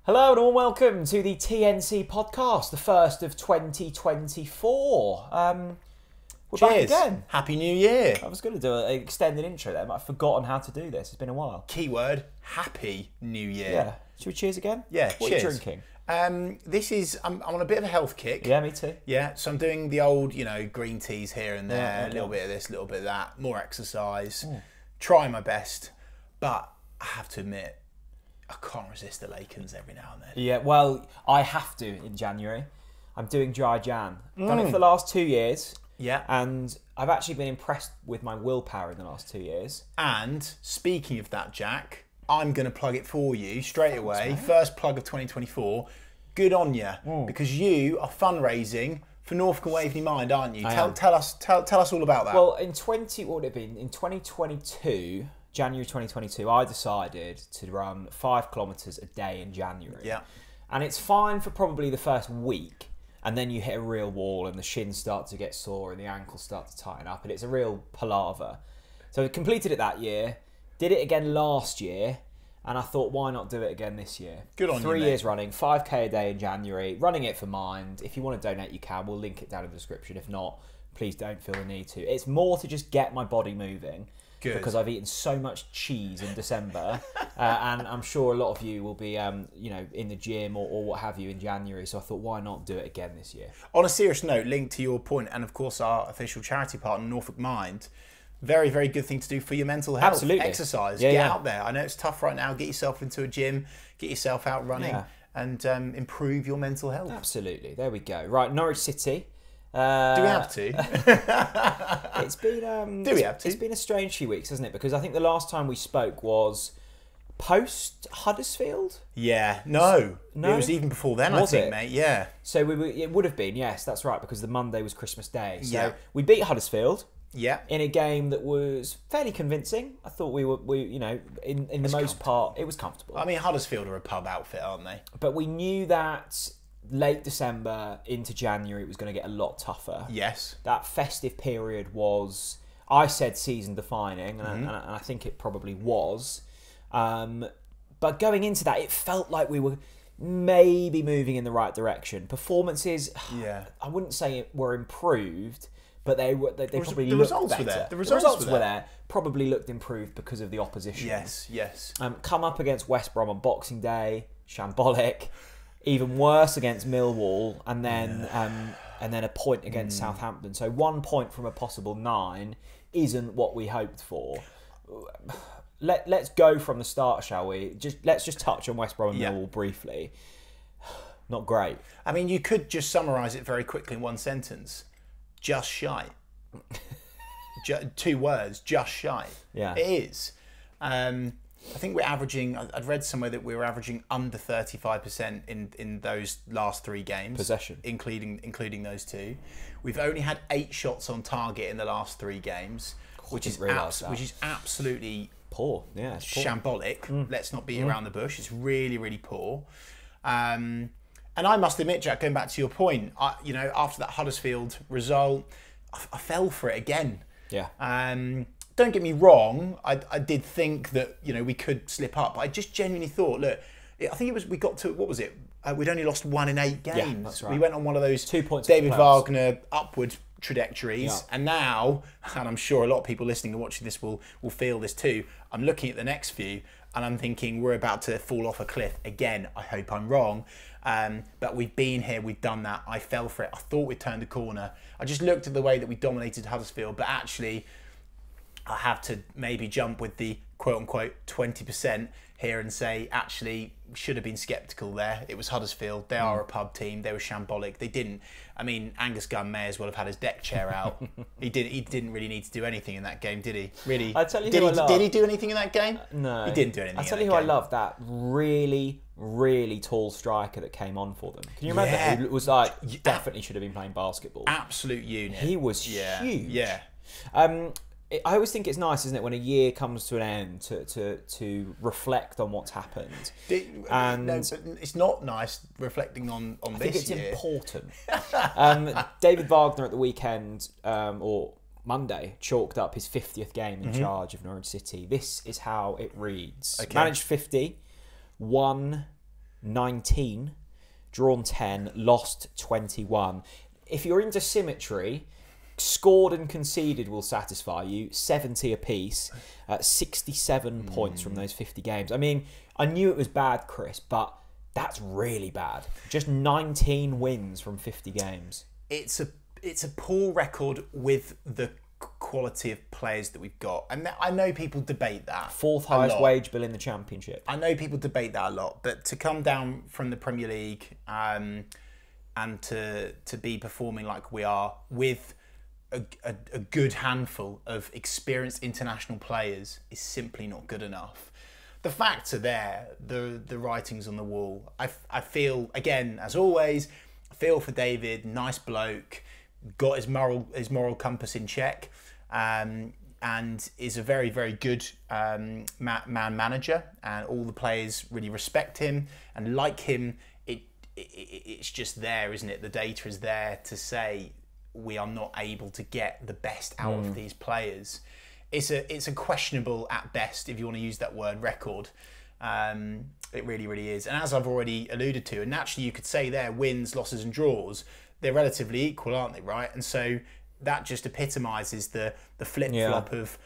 Hello and all welcome to the TNC Podcast, the first of 2024. We're back again. Happy New Year. I was going to do an extended intro there, but I've forgotten how to do this. It's been a while. Keyword, Happy New Year. Yeah. Should we cheers again? Yeah, What cheers. are you drinking? I'm on a bit of a health kick. Yeah, me too. Yeah, so I'm doing the old, green teas here and there, Yeah. a little bit of this, a little bit of that, more exercise, trying my best. But I have to admit, I can't resist the Lakens every now and then. Yeah, well, I have to in January. I'm doing dry Jan. Done it for the last 2 years. Yeah. And I've actually been impressed with my willpower in the last 2 years. And speaking of that, Jack, I'm going to plug it for you straight away. First plug of 2024. Good on you, because you are fundraising for Norfolk and Waveney Mind, aren't you? Tell us all about that. Well, in 2022, January 2022, I decided to run 5 kilometres a day in January. Yeah. And it's fine for probably the first week, and then you hit a real wall and the shins start to get sore and the ankles start to tighten up, and it's a real palaver. So I completed it that year, did it again last year, and I thought, why not do it again this year? Good on you, 3 mate. years running, 5k a day in January, running it for Mind. If you want to donate, you can. We'll link it down in the description. If not, please don't feel the need to. It's more to just get my body moving. Good. Because I've eaten so much cheese in December, and I'm sure a lot of you will be, in the gym or what have you in January. So I thought, why not do it again this year? On a serious note, linked to your point, and of course our official charity partner, Norfolk Mind, very, very good thing to do for your mental health. Absolutely. Exercise. Yeah, get yeah. out there. I know it's tough right now. Get yourself into a gym, get yourself out running, and improve your mental health. Absolutely. There we go. Right, Norwich City. Do we have to? It's been Do we have to? It's been a strange few weeks, hasn't it? Because I think the last time we spoke was post Huddersfield. Yeah. No. No? It was even before then, Was I think, it? mate. Yeah. So it would have been, yes, that's right, because the Monday was Christmas Day. So Yeah. we beat Huddersfield. Yeah. In a game that was fairly convincing. I thought we in the most part, it was comfortable. I mean, Huddersfield are a pub outfit, aren't they? But we knew that late December into January, it was going to get a lot tougher. Yes. That festive period was, I said, season defining, and I think it probably was. But going into that, it felt like we were maybe moving in the right direction. Performances, I wouldn't say were improved, but they probably the looked results better. were there. The results were there. Probably looked improved because of the opposition. Yes. Come up against West Brom on Boxing Day, shambolic. Even worse against Millwall, and then a point against Southampton. So 1 point from a possible 9 isn't what we hoped for. Let's go from the start, shall we? Let's just touch on West Brom and Millwall briefly. Not great. I mean, you could just summarise it very quickly in one sentence. Just shite. 2 words, just shite. Yeah. It is. I think we're averaging, I'd read somewhere that we were averaging under 35% in those last 3 games. Possession. Including those 2. We've only had 8 shots on target in the last 3 games, which is absolutely poor. Yeah, it's poor. Shambolic. Let's not beat around the bush. It's really, really poor. And I must admit, Jack, going back to your point, after that Huddersfield result, I fell for it again. Yeah. Don't get me wrong, I did think that, we could slip up. But I just genuinely thought, look, I think it was, we got to, what was it? We'd only lost 1 in 8 games. Yeah, that's right. We went on one of those 2 points David off the playoffs. Wagner upward trajectories. Yeah. And now, and I'm sure a lot of people listening and watching this will feel this too, I'm looking at the next few and I'm thinking we're about to fall off a cliff. Again, I hope I'm wrong. But we've been here, we've done that. I fell for it. I thought we'd turned the corner. I just looked at the way that we dominated Huddersfield, but actually, I have to maybe jump with the quote-unquote 20% here and say, actually, we should have been sceptical there. It was Huddersfield. They are a pub team. They were shambolic. They didn't. I mean, Angus Gunn may as well have had his deck chair out. He didn't really need to do anything in that game, did he? Really? I tell you did he do anything in that game? No. He didn't do anything. I tell you who I love, that really, really tall striker that came on for them. Can you remember? Yeah. Who was like, definitely should have been playing basketball. Absolute unit. He was huge. Yeah. I always think it's nice, isn't it, when a year comes to an end to reflect on what's happened. No, but it's not nice reflecting on I this think it's year. important. David Wagner at the weekend, or Monday, chalked up his 50th game in charge of Norwich City. This is how it reads. Okay. Managed 50, won 19, drawn 10, lost 21. If you're into symmetry, scored and conceded will satisfy you. 70 apiece, 67 points from those 50 games. I mean, I knew it was bad, Chris, but that's really bad. Just 19 wins from 50 games. It's a poor record with the quality of players that we've got, and I know people debate that. Fourth highest wage bill in the Championship. I know people debate that a lot, but to come down from the Premier League and to be performing like we are with a good handful of experienced international players is simply not good enough. The facts are there, the writing's on the wall. I feel, again, as always, I feel for David, nice bloke, got his moral compass in check, and is a very, very good man manager, and all the players really respect him and like him. It's just there, isn't it? The data is there to say we are not able to get the best out of these players. It's a questionable at best, if you want to use that word, record. It really, really is. And as I've already alluded to, and naturally you could say there, wins, losses and draws, they're relatively equal, aren't they, right? And so that just epitomises the flip-flop of,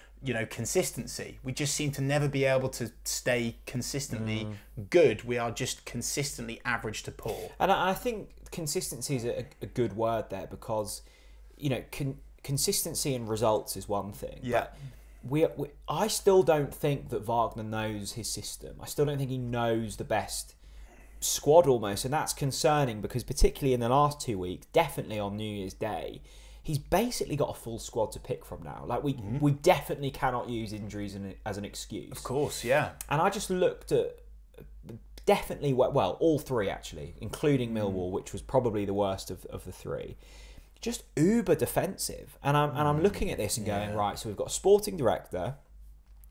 consistency. We just seem to never be able to stay consistently good. We are just consistently average to poor. And I think consistency is a good word there, because, consistency in results is one thing. Yeah. But I still don't think that Wagner knows his system. I still don't think he knows the best squad almost, and that's concerning, because particularly in the last 2 weeks, definitely on New Year's Day, he's basically got a full squad to pick from now. Like, we definitely cannot use injuries as an excuse. Of course, yeah. And I just looked at definitely, well, all three actually, including Millwall, which was probably the worst of the three. Just uber defensive. And I'm looking at this and going, right, so we've got a sporting director,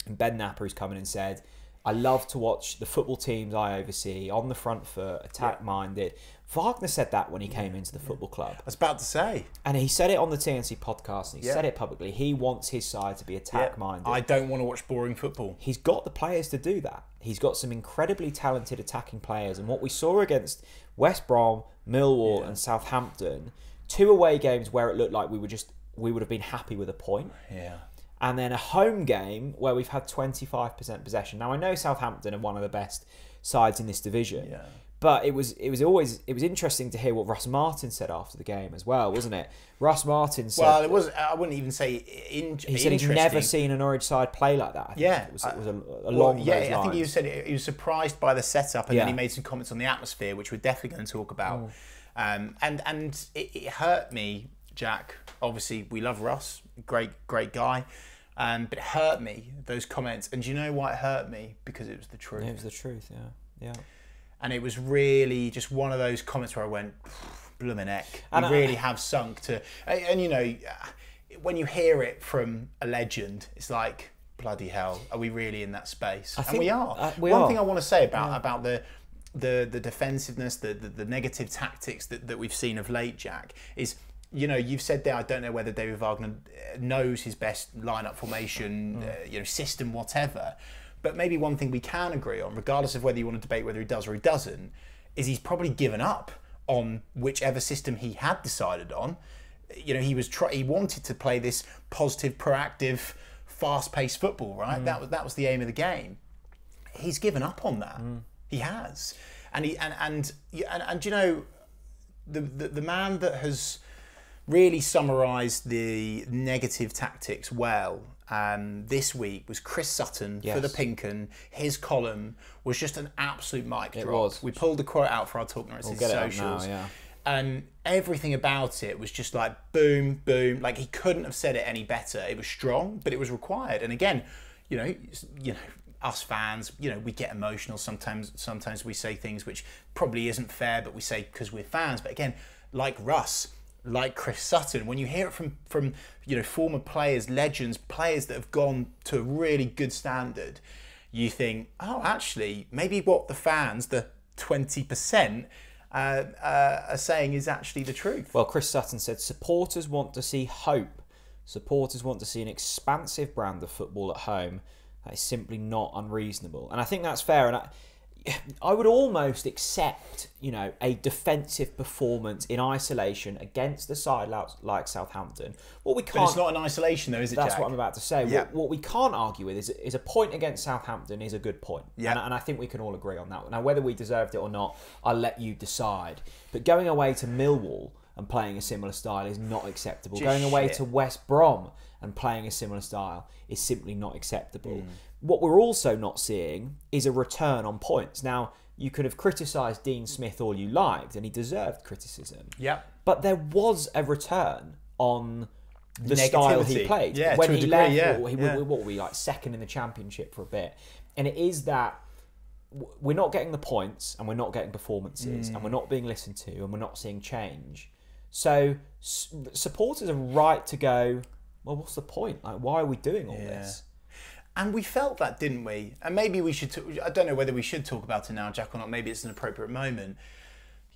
and Ben Napper, who's come in and said, I love to watch the football teams I oversee on the front foot, attack-minded. Wagner said that when he came into the football club. I was about to say. And he said it on the TNC podcast, and he said it publicly. He wants his side to be attack-minded. I don't want to watch boring football. He's got the players to do that. He's got some incredibly talented attacking players. And what we saw against West Brom, Millwall and Southampton, 2 away games where it looked like we would have been happy with a point. Yeah. And then a home game where we've had 25% possession. Now, I know Southampton are one of the best sides in this division. Yeah. But it was interesting to hear what Russ Martin said after the game as well, wasn't it? Russ Martin said... Well, it was... I wouldn't even say he said he's never seen a Norwich side play like that. I think it was along those lines. I think he said he was surprised by the setup, and then he made some comments on the atmosphere, which we're definitely going to talk about. And it hurt me, Jack. Obviously, we love Russ. Great guy. But it hurt me, those comments. And do you know why it hurt me? Because it was the truth. It was the truth, yeah. And it was really just one of those comments where I went, bloomin' heck. We really have sunk to... And, when you hear it from a legend, it's like, bloody hell, are we really in that space? And we are. One thing I want to say about the defensiveness, the negative tactics that we've seen of late, Jack, is... you've said there, I don't know whether David Wagner knows his best lineup formation, system, whatever. But maybe one thing we can agree on, regardless of whether you want to debate whether he does or he doesn't, is he's probably given up on whichever system he had decided on. He wanted to play this positive, proactive, fast-paced football, right? That was the aim of the game. He's given up on that. He has, and the man that has really summarised the negative tactics well this week was Chris Sutton for the Pink 'Un. His column was just an absolute mic drop. We pulled the quote out for our TalkNorwichCity socials. And everything about it was just like boom, boom. Like, he couldn't have said it any better. It was strong, but it was required. And again, us fans, we get emotional sometimes. Sometimes we say things which probably isn't fair, but we say because we're fans. But again, like Russ, like Chris Sutton, when you hear it from former players, legends, players that have gone to a really good standard, you think, oh, actually, maybe what the fans, the 20%, are saying is actually the truth. Well, Chris Sutton said, supporters want to see hope. Supporters want to see an expansive brand of football at home. That is simply not unreasonable. And I think that's fair. And I would almost accept, a defensive performance in isolation against a side like Southampton. What we can't. But it's not in isolation, though, is it? That's Jack? what I'm about to say. Yeah. What we can't argue with is a point against Southampton is a good point. Yeah. And I think we can all agree on that. Now, whether we deserved it or not, I'll let you decide. But going away to Millwall and playing a similar style is not acceptable. Going away to West Brom and playing a similar style is simply not acceptable. What we're also not seeing is a return on points. Now, you could have criticised Dean Smith all you liked, and he deserved criticism. Yeah. But there was a return on the style he played. Yeah, when to a he degree, left, yeah. what were we, like second in the championship for a bit? And it is that we're not getting the points, and we're not getting performances, and we're not being listened to, and we're not seeing change. So supporters are right to go, well, what's the point? Like, why are we doing all this? And we felt that, didn't we? And maybe we should. I don't know whether we should talk about it now, Jack, or not. Maybe it's an appropriate moment.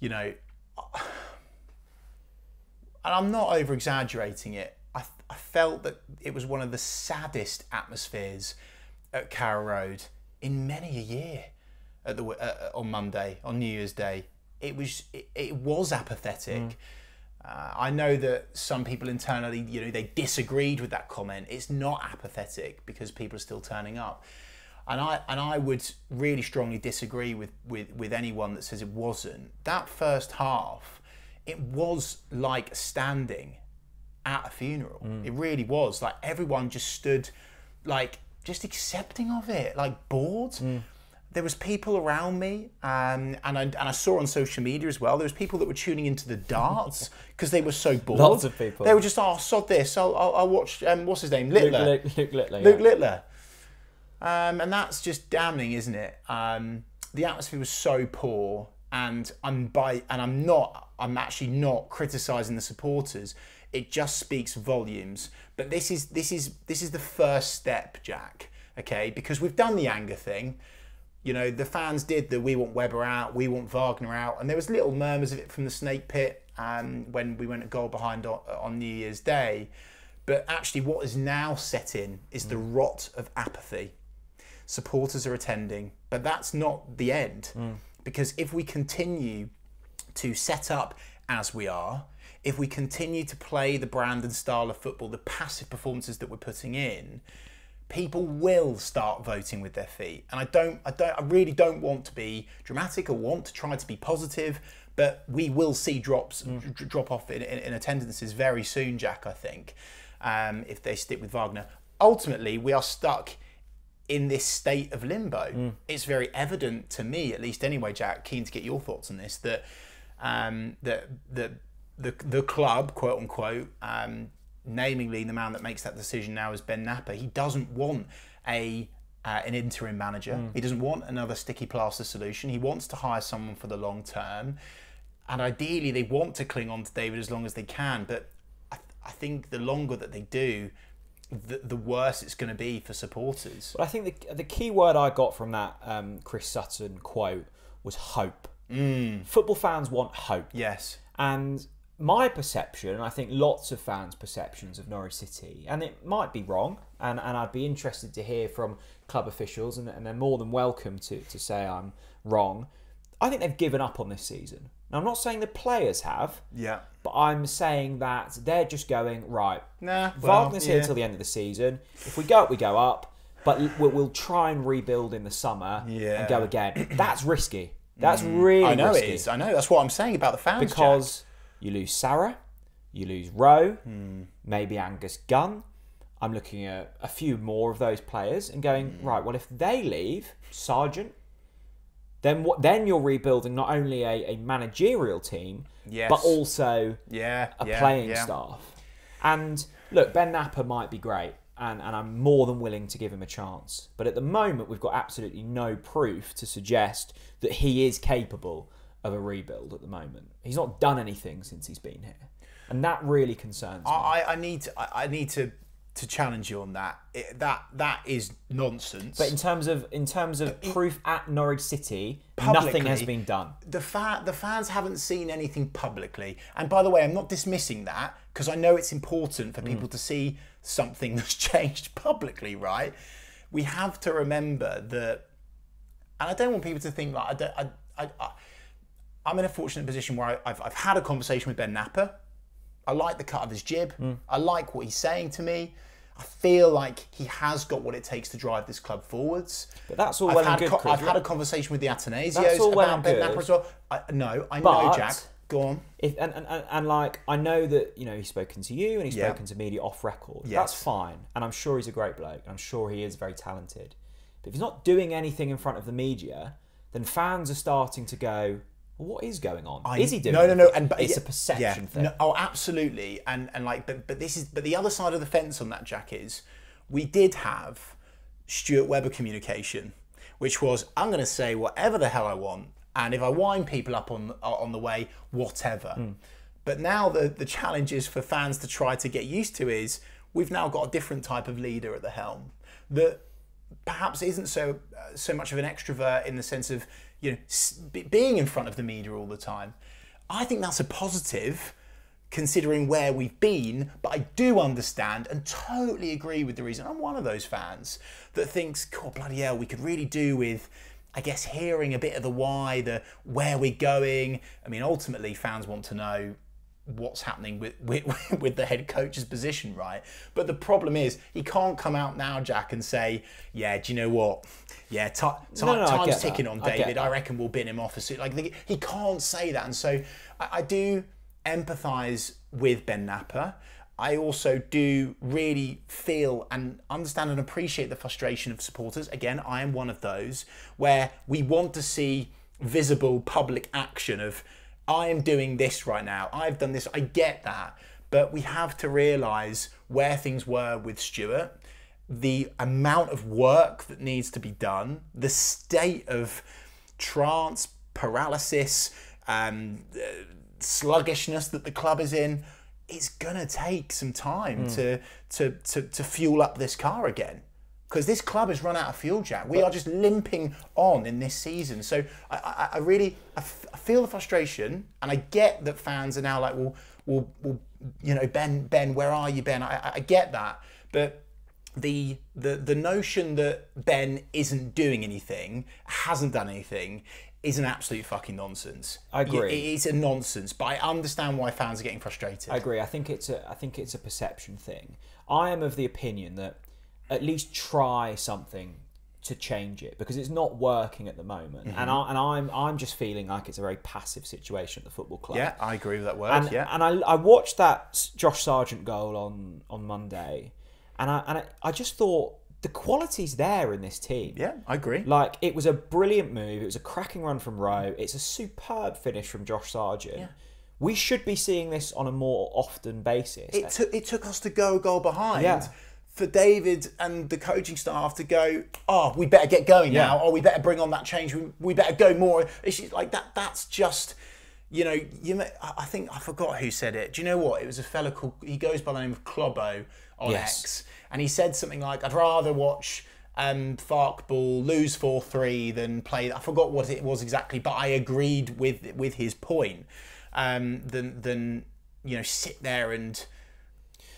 And I'm not over exaggerating it. I felt that it was one of the saddest atmospheres at Carrow Road in many a year. On Monday, on New Year's Day, it was apathetic. I know that some people internally, they disagreed with that comment. It's not apathetic because people are still turning up, and I would really strongly disagree with anyone that says it wasn't. That first half, it was like standing at a funeral. It really was. Like everyone just stood, like just accepting of it, like bored. There was people around me, and I saw on social media as well. There was people that were tuning into the darts because they were so bored. Lots of people. They were just, sod this. I'll watch. What's his name? Littler. Luke Littler. Luke Littler. And that's just damning, isn't it? The atmosphere was so poor, and I'm actually not criticising the supporters. It just speaks volumes. But this is the first step, Jack. Okay, because we've done the anger thing. The fans did the we want Webber out, we want Wagner out, and there was little murmurs of it from the Snake Pit when we went a goal behind on New Year's Day. But actually what is now set in is the rot of apathy. Supporters are attending, but that's not the end. Because if we continue to set up as we are, if we continue to play the brand and style of football, the passive performances that we're putting in, people will start voting with their feet. And I really don't want to be dramatic or want to try to be positive, but we will see drop off in attendances very soon, Jack, I think, if they stick with Wagner. Ultimately, we are stuck in this state of limbo. It's very evident to me, at least anyway, Jack, keen to get your thoughts on this, that the club, quote unquote, namely the man that makes that decision now is Ben Napper. He doesn't want an interim manager. He doesn't want another sticky plaster solution. He wants to hire someone for the long term, and ideally they want to cling on to David as long as they can. But I think the longer that they do, the worse it's going to be for supporters. But I think the key word I got from that Chris Sutton quote was hope. Football fans want hope. Yes. And my perception, and I think lots of fans' perceptions of Norwich City, and it might be wrong, and I'd be interested to hear from club officials, and they're more than welcome to say I'm wrong. I think they've given up on this season. Now, I'm not saying the players have, but I'm saying that they're just going, right, Wagner's here till the end of the season. If we go up, we go up, but we'll try and rebuild in the summer and go again. That's risky. That's really risky. I know it is. I know. That's what I'm saying about the fans, because Jack. You lose Sarah, you lose Rowe, maybe Angus Gunn. I'm looking at a few more of those players and going, right, well, if they leave, Sargent, then you're rebuilding not only a managerial team, but also a playing staff. And look, Ben Napper might be great, and I'm more than willing to give him a chance. But at the moment, we've got absolutely no proof to suggest that he is capable of a rebuild at the moment. He's not done anything since he's been here, and that really concerns me. I need to challenge you on that. That is nonsense. But in terms of proof at Norwich City, nothing has been done. The fans haven't seen anything publicly. And by the way, I'm not dismissing that, because I know it's important for people to see something that's changed publicly, right? We have to remember that And I don't want people to think like I'm in a fortunate position where I've had a conversation with Ben Napper. I like the cut of his jib. I like what he's saying to me. I feel like he has got what it takes to drive this club forwards. But that's all well and good, Chris. I've had a conversation with the Atanasios about Ben Napper as well. I know, Jack. Go on. And like, I know that, you know, he's spoken to you and he's spoken to media off record. Yes. That's fine. And I'm sure he's a great bloke. I'm sure he is very talented. But if he's not doing anything in front of the media, then fans are starting to go, well, what is going on? Is he doing No. And it's a perception thing. No, oh, absolutely. And like, but the other side of the fence on that, Jack, is we did have Stuart Webber communication, which was, I'm going to say whatever the hell I want. And if I wind people up on the way, whatever. But now the challenge is for fans to try to get used to is we've now got a different type of leader at the helm that perhaps isn't so much of an extrovert in the sense of, you know, being in front of the media all the time. I think that's a positive considering where we've been, but I do understand and totally agree with the reason. I'm one of those fans that thinks, God, bloody hell, we could really do with, I guess, hearing a bit of the why, the where we're going. I mean, ultimately, fans want to know what's happening with the head coach's position, right? But the problem is, he can't come out now, Jack, and say, yeah, do you know what? Yeah, time's ticking on David. I reckon we'll bin him off as soon. Like, he can't say that. And so I do empathise with Ben Napper. I also do really feel and understand and appreciate the frustration of supporters. Again, I am one of those where we want to see visible public action of, I am doing this right now, I've done this, I get that. But we have to realise where things were with Stuart, the amount of work that needs to be done, the state of trance, paralysis, sluggishness that the club is in. It's gonna take some time to fuel up this car again, because this club has run out of fuel, Jack. We are just limping on in this season. So I really feel the frustration, and I get that fans are now like, well, you know, Ben, where are you, Ben? I get that, but the notion that Ben isn't doing anything, hasn't done anything, is an absolute fucking nonsense. I agree. It's a nonsense, but I understand why fans are getting frustrated. I agree. I think it's a perception thing. I am of the opinion that at least try something to change it, because it's not working at the moment, and I'm just feeling like it's a very passive situation at the football club. Yeah, I agree with that word. And I watched that Josh Sargent goal on Monday, and I just thought, the quality's there in this team. Yeah, I agree. Like, it was a brilliant move. It was a cracking run from Rowe. It's a superb finish from Josh Sargent. Yeah. We should be seeing this on a more often basis. It took us to go a goal behind for David and the coaching staff to go, oh, we better get going now. Oh, we better bring on that change. We better go more. It's just like that. That's just, you know, I think I forgot who said it. Do you know what? It was a fella called, he goes by the name of Clobbo on X. And he said something like, I'd rather watch Farkball lose 4-3 than play. I forgot what it was exactly, but I agreed with his point. Than you know, sit there and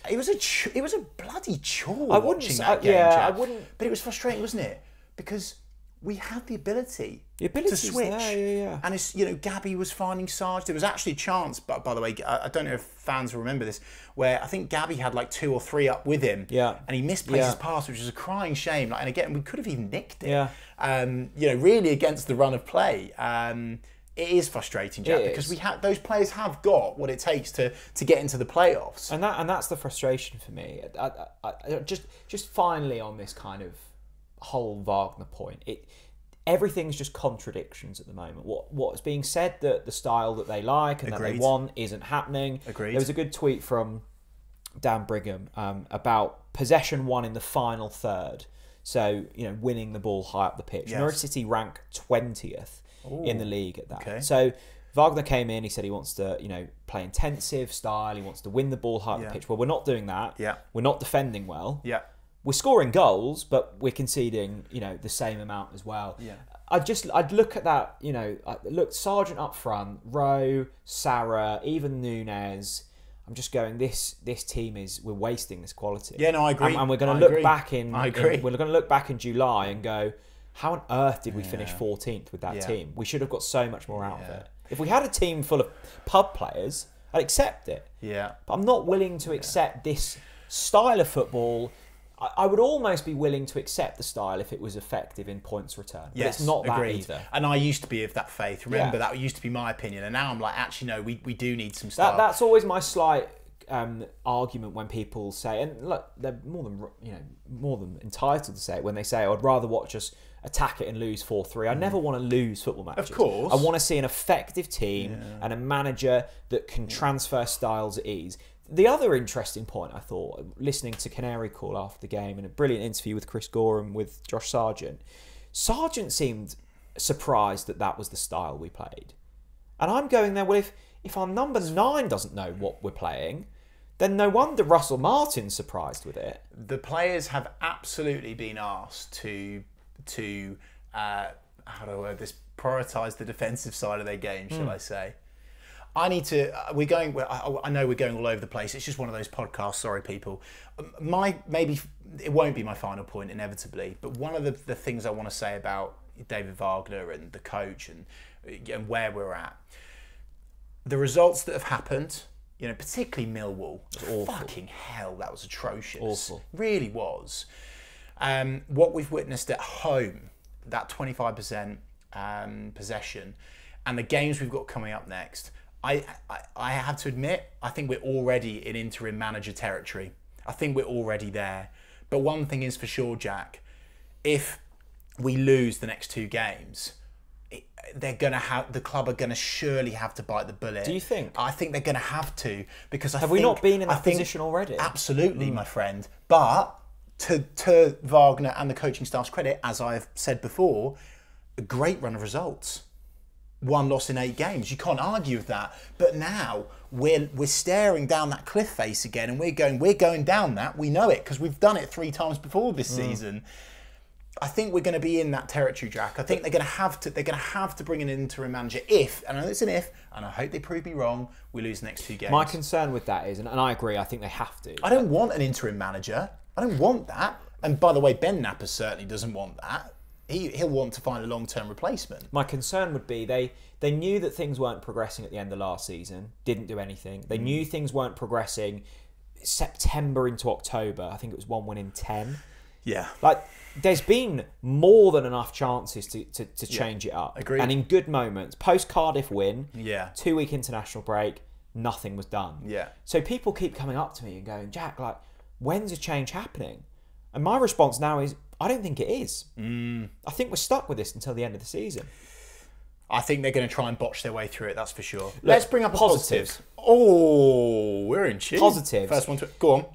it was a bloody chore watching that game. Yeah, I wouldn't. But it was frustrating, wasn't it? Because we had the ability to switch. Yeah. And it's, you know, Gabby was finding Sarge. There was actually a chance, but by the way, I don't know if fans will remember this, where I think Gabby had like 2 or 3 up with him. Yeah. And he misplaced his pass, which was a crying shame. Like, and again, we could have even nicked it. Yeah. You know, really against the run of play. It is frustrating, Jack, because those players have got what it takes to get into the playoffs. And that's the frustration for me. I just finally on this kind of whole Wagner point, everything's just contradictions at the moment. What's being said, that the style that they like and that they want isn't happening. Agreed. There was a good tweet from Dan Brigham about possession won in the final third. So, you know, winning the ball high up the pitch. Yes. Norwich City rank 20th in the league at that. Okay. So Wagner came in, he said he wants to, you know, play intensive style, he wants to win the ball high up the pitch. Well, we're not doing that. Yeah. We're not defending well. Yeah. We're scoring goals, but we're conceding, you know, the same amount as well. Yeah. I'd look at that, you know, look, Sargent up front, Rowe, Sarah, even Nunez. I'm just going, this team we're wasting this quality. Yeah, no, I agree. And we're going to look back I agree. we're going to look back in July and go, how on earth did we finish 14th with that team? We should have got so much more out of it. If we had a team full of pub players, I'd accept it. Yeah. But I'm not willing to accept this style of football. I would almost be willing to accept the style if it was effective in points return. But it's not that either. And I used to be of that faith. Remember, that used to be my opinion. And now I'm like, actually, no, we do need some style. That's always my slight argument when people say, and look, they're more than entitled to say it when they say, I'd rather watch us attack it and lose 4-3. I never want to lose football matches. Of course. I want to see an effective team and a manager that can transfer styles at ease. The other interesting point, I thought, listening to Canary Call after the game and a brilliant interview with Chris Gorham with Josh Sargent, Sargent seemed surprised that was the style we played. And I'm going there, well, if our number 9 doesn't know what we're playing, then no wonder Russell Martin's surprised with it. The players have absolutely been asked to how do I word this, prioritise the defensive side of their game, shall I say. I know we're going all over the place. It's just one of those podcasts. Sorry, people. Maybe it won't be my final point inevitably, but one of the things I want to say about David Wagner and the coach and where we're at, the results that have happened, particularly Millwall. Fucking hell, that was atrocious. Awful. Really was. What we've witnessed at home, that 25% possession, and the games we've got coming up next. I have to admit, I think we're already in interim manager territory. I think we're already there. But one thing is for sure, Jack, if we lose the next 2 games, the club are gonna surely have to bite the bullet. Do you think? I think they're gonna have to, because have we not been in that position already? Absolutely, my friend. But to Wagner and the coaching staff's credit, as I've said before, a great run of results. 1 loss in 8 games. You can't argue with that. But now we're staring down that cliff face again, and we're going down that. We know it because we've done it 3 times before this season. I think we're going to be in that territory, Jack. I think they're going to have to bring an interim manager if, and I know it's an if, and I hope they prove me wrong, we lose the next 2 games. My concern with that is, and I agree, I think they have to. I don't want an interim manager. I don't want that. And by the way, Ben Napper certainly doesn't want that. He'll want to find a long-term replacement. My concern would be they knew that things weren't progressing at the end of last season, didn't do anything. They knew things weren't progressing September into October. I think it was 1 win in 10. Yeah. There's been more than enough chances to change it up. Agreed. And in good moments, post-Cardiff win, 2-week international break, nothing was done. Yeah. So people keep coming up to me and going, Jack, when's a change happening? And my response now is, I don't think it is. I think we're stuck with this until the end of the season. I think they're going to try and botch their way through it, that's for sure. Let's bring up positives. Oh, we're in tune. Positives. First one to go on.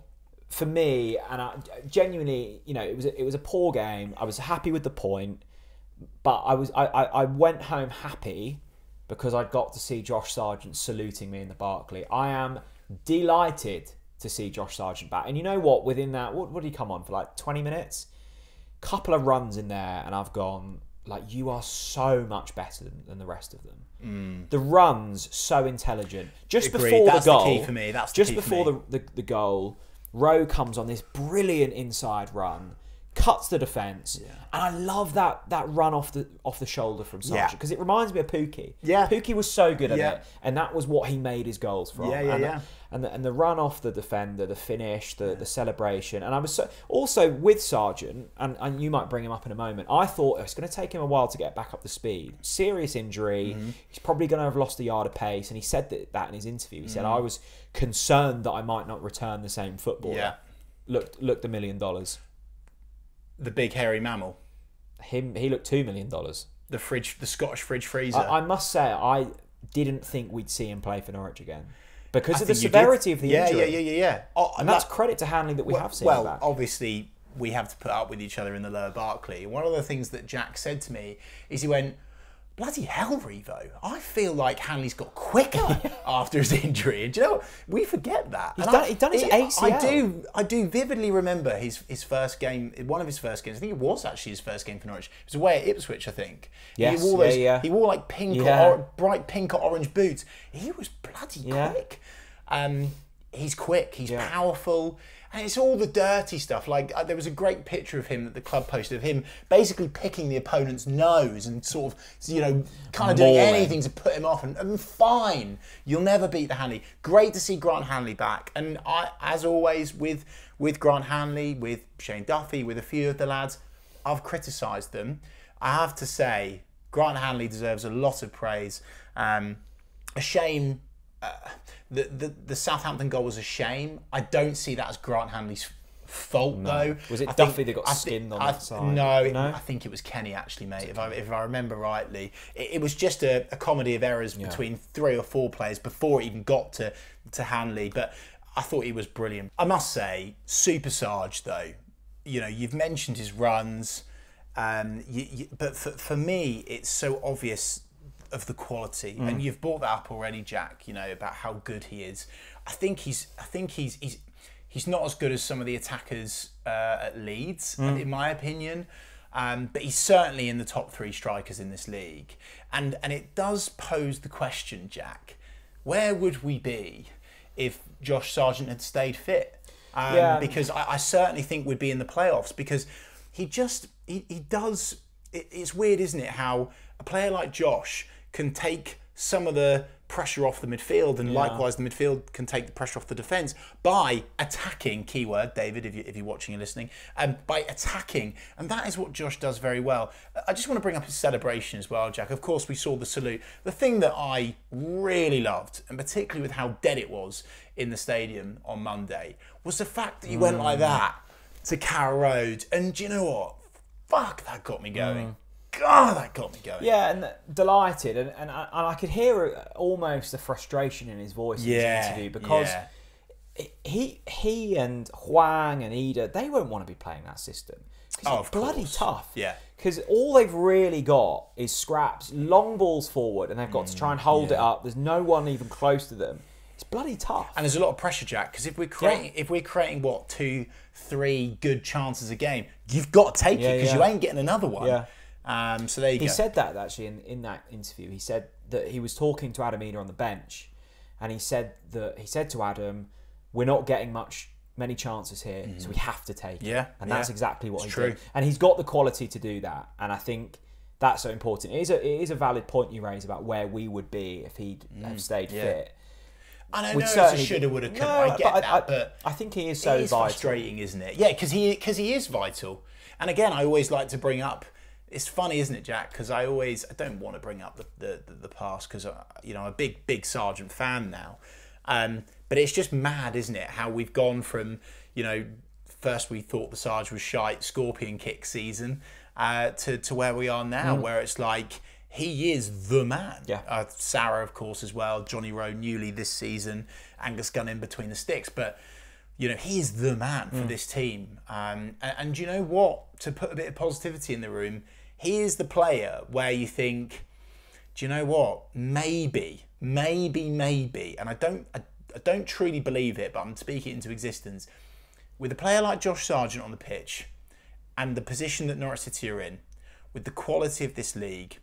For me, and I genuinely, it was a poor game. I was happy with the point, but I went home happy because I got to see Josh Sargent saluting me in the Barclay. I am delighted to see Josh Sargent back. And you know what? Within that, what did he come on for? 20 minutes? Couple of runs in there, and I've gone, you are so much better than the rest of them. The runs, so intelligent. Just before the goal, the key for me. Just before the goal, Rowe comes on this brilliant inside run, cuts the defence, and I love that run off the shoulder from Sargent because it reminds me of Pookie. Yeah, Pookie was so good at it, and that was what he made his goals from. And the run off the defender, the finish, the celebration, and I was also with Sargent, and you might bring him up in a moment. I thought it's going to take him a while to get back up to speed. Serious injury, he's probably going to have lost a yard of pace, and he said that in his interview. He said, "I was concerned that I might not return the same footballer." Yeah, looked $1 million. The big hairy mammal. He looked $2 million. The Scottish fridge freezer. I must say, I didn't think we'd see him play for Norwich again. Because of the severity of the injury. Yeah. And that's credit to Hanley that we have seen him back. Obviously, we have to put up with each other in the lower Barclay. One of the things that Jack said to me is he went, bloody hell, Revo, I feel like Hanley's got quicker after his injury. And do you know what? We forget that. He's done his ACL. I do vividly remember his first game, one of his first games. I think it was actually his first game for Norwich. It was away at Ipswich, I think. Yes, he wore pink or bright pink or orange boots. He was bloody quick. He's quick. He's powerful. And it's all the dirty stuff. Like, there was a great picture of him that the club posted of him basically picking the opponent's nose and sort of, you know, kind of doing anything to put him off. And fine, you'll never beat the Hanley. Great to see Grant Hanley back. And I, as always, with Grant Hanley, with Shane Duffy, with a few of the lads, I've criticised them. I have to say, Grant Hanley deserves a lot of praise. A shame. The Southampton goal was a shame. I don't see that as Grant Hanley's fault, though. Was it Duffy that got skinned on that side? No, I think it was Kenny, actually, mate, if I remember rightly. It was just a comedy of errors between 3 or 4 players before it even got to Hanley. But I thought he was brilliant. I must say, Super Sarge, though, you know, you've mentioned his runs, but for me, it's so obvious of the quality, and you've brought that up already, Jack. You know, about how good he is. I think he's not as good as some of the attackers at Leeds, in my opinion. But he's certainly in the top 3 strikers in this league, and it does pose the question, Jack: where would we be if Josh Sargent had stayed fit? Because I certainly think we'd be in the playoffs, because he does. It's weird, isn't it, how a player like Josh can take some of the pressure off the midfield, and likewise the midfield can take the pressure off the defence by attacking, keyword, David, if you're watching and listening, by attacking. And that is what Josh does very well. I just want to bring up his celebration as well, Jack. Of course, we saw the salute. The thing that I really loved, and particularly with how dead it was in the stadium on Monday, was the fact that he went like that to Carrow Road. And do you know what? Fuck, that got me going. God, that got me going. Yeah, and delighted, and I could hear almost the frustration in his voice in his interview, because he and Huang and Ida, they won't want to be playing that system. It's bloody tough. Yeah. Because all they've really got is scraps, long balls forward, and they've got to try and hold it up. There's no one even close to them. It's bloody tough. And there's a lot of pressure, Jack, because if we're creating what, 2, 3 good chances a game, you've got to take it, because you ain't getting another one. Yeah. So there you go. He said that actually in that interview. He said that he was talking to Adam Ida on the bench, and he said to Adam, "We're not getting many chances here, so we have to take it." And that's exactly what he's doing. And he's got the quality to do that. And I think that's so important. It is a valid point you raise about where we would be if he'd have stayed fit. And I know it's a shoulda, woulda, coulda. I get that, but I think he is so vital. It's frustrating, isn't it? Yeah, because he is vital. And again, I always like to bring up. It's funny, isn't it, Jack? Because I don't want to bring up the past, because you know, I'm a big Sargent fan now. But it's just mad, isn't it? How we've gone from, you know, first we thought the Sarge was shite, scorpion kick season, to where we are now, where it's like he is the man. Yeah. Sarah, of course, as well. Johnny Rowe newly this season. Angus Gunn in between the sticks, but. You know, he is the man for this team. And you know what? To put a bit of positivity in the room, he is the player where you think, do you know what? Maybe, and I don't truly believe it, but I'm speaking it into existence. With a player like Josh Sargent on the pitch, and the position that Norwich City are in, with the quality of this league,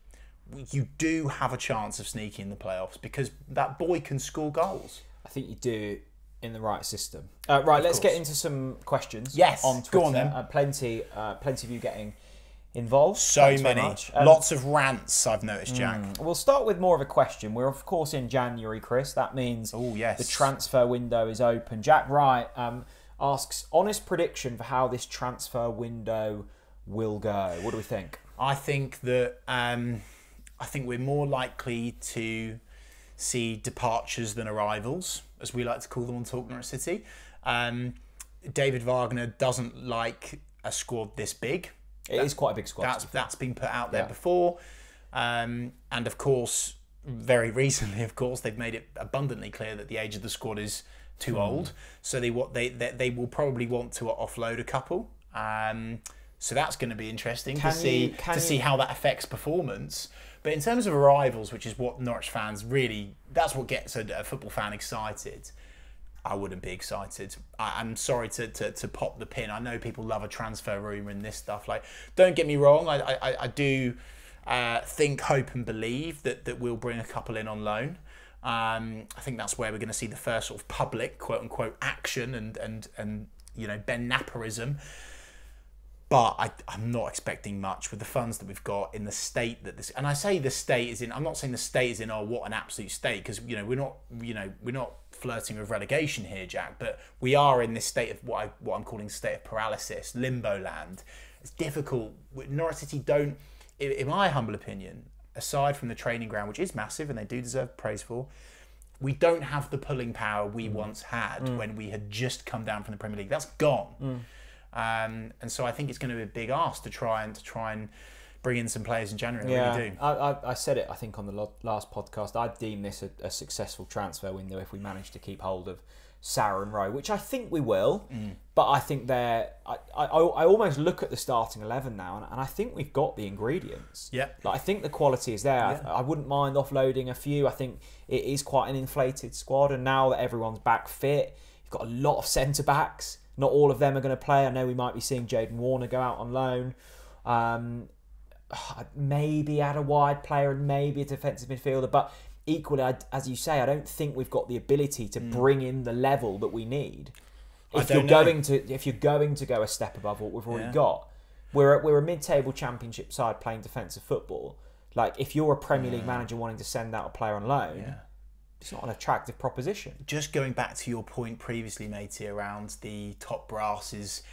you do have a chance of sneaking in the playoffs, because that boy can score goals. I think you do. In the right system. Right, let's get into some questions. Yes, on Twitter. Go on then. Plenty of you getting involved. So many. Lots of rants, I've noticed, Jack. We'll start with more of a question. We're, of course, in January, Chris. That means the transfer window is open. Jack Wright asks, honest prediction for how this transfer window will go. What do we think? I think that we're more likely to see departures than arrivals, as we like to call them on TalkNorwichCity. David Wagner doesn't like a squad this big. It is quite a big squad. That's been put out there before. And of course, very recently, of course, they've made it abundantly clear that the age of the squad is too old. So they will probably want to offload a couple. So that's going to be interesting to see how that affects performance. But in terms of arrivals, which is what Norwich fans really, that's what gets a football fan excited. I wouldn't be excited. I'm sorry to pop the pin. I know people love a transfer rumour and this stuff. Like, don't get me wrong. I do think, hope and believe that we'll bring a couple in on loan. I think that's where we're going to see the first sort of public, quote unquote, action and Ben Napperism. But I'm not expecting much with the funds that we've got in the state that this. And I say the state is in. I'm not saying the state is in. Oh, what an absolute state! Because we're not flirting with relegation here, Jack. But we are in this state of what I'm calling state of paralysis, limbo land. It's difficult. Norwich City don't, in my humble opinion, aside from the training ground, which is massive and they do deserve praise for, we don't have the pulling power we once had when we had just come down from the Premier League. That's gone. And so I think it's going to be a big ask to try and bring in some players in January. Yeah, I really do. I said it, I think, on the last podcast. I deem this a successful transfer window if we manage to keep hold of Sarah and Rowe, which I think we will. But I think I almost look at the starting 11 now, and I think we've got the ingredients. Yeah. Like, I think the quality is there. Yeah. I wouldn't mind offloading a few. I think it is quite an inflated squad, and now that everyone's back fit, you've got a lot of centre backs. Not all of them are going to play. I know we might be seeing Jaden Warner go out on loan. Maybe add a wide player and maybe a defensive midfielder. But equally, as you say, I don't think we've got the ability to bring in the level that we need. If you're going to go a step above what we've already got, we're a mid-table championship side playing defensive football. Like, if you're a Premier League manager wanting to send out a player on loan, it's not an attractive proposition. Just going back to your point previously, matey, around the top brass's,